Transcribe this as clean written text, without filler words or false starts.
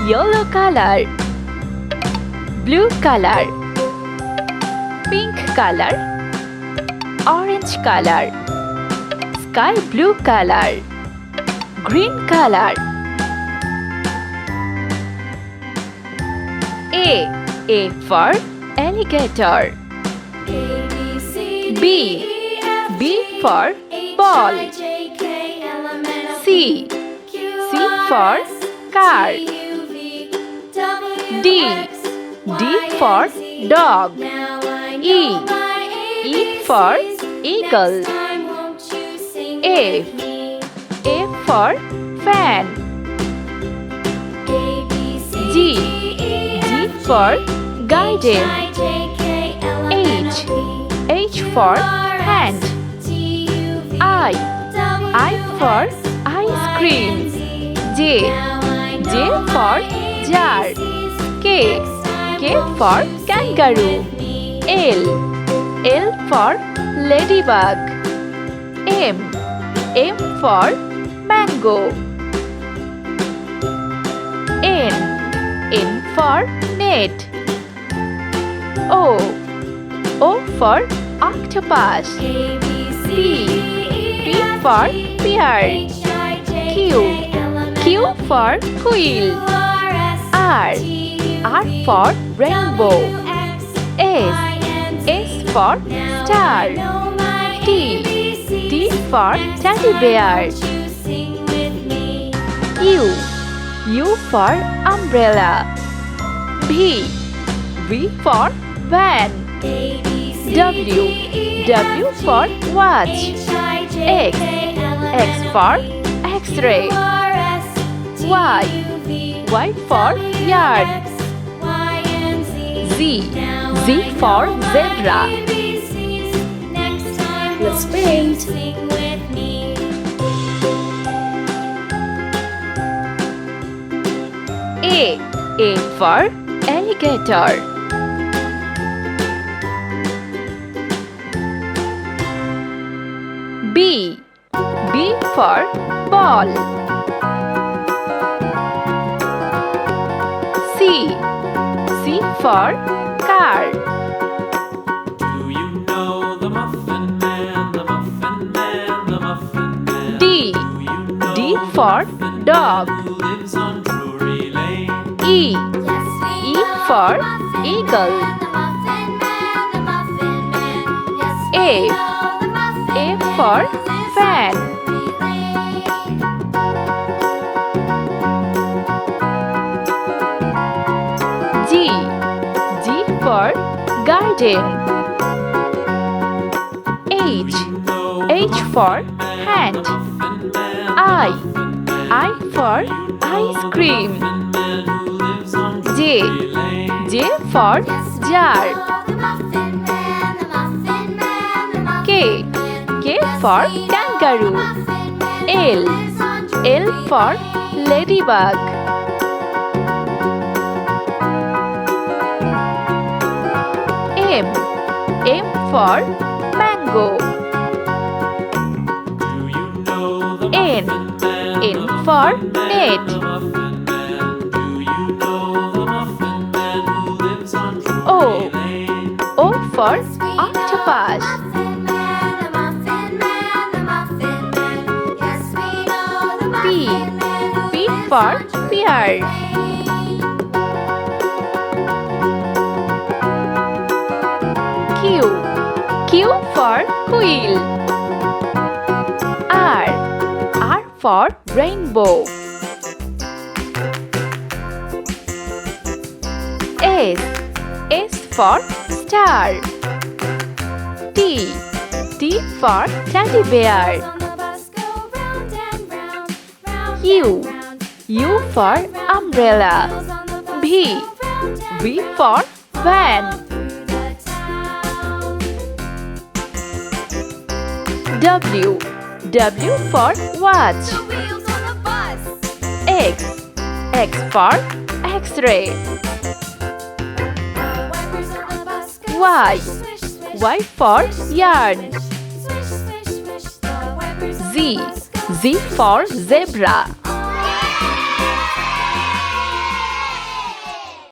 yellow color, blue color, pink color, orange color, sky blue color, green color. A for alligator. B for ball. C for car. D for dog. E for eagle. F for fan. G for garden. H for hand. I for ice cream. J for jar. K for kangaroo. L for ladybug. M for mango. N for net. O for octopus. P for pear. Q for quill. R for rainbow. S for star. T for teddy bear. U for umbrella. V for van. W for watch. X for x-ray. Y for yard. Z for zebra. Let's paint. A for alligator. B for ball. C for car. Do you know the Muffin Man, the Muffin Man, the Muffin Man? D for dog. Who lives on Drury Lane? E for eagle. A for fan. G for garden. H for hand. I for ice cream. J for jar. K for kangaroo. L for ladybug. M for mango. Do you know the N for net. Do you know the Muffin Man who lives on Drury Lane? O for octopus. P for pear. Q for quill. R for rainbow. S for star. T for teddy bear. U for umbrella. V for van. W for watch. X for x-ray. Y for yarn. Z for zebra.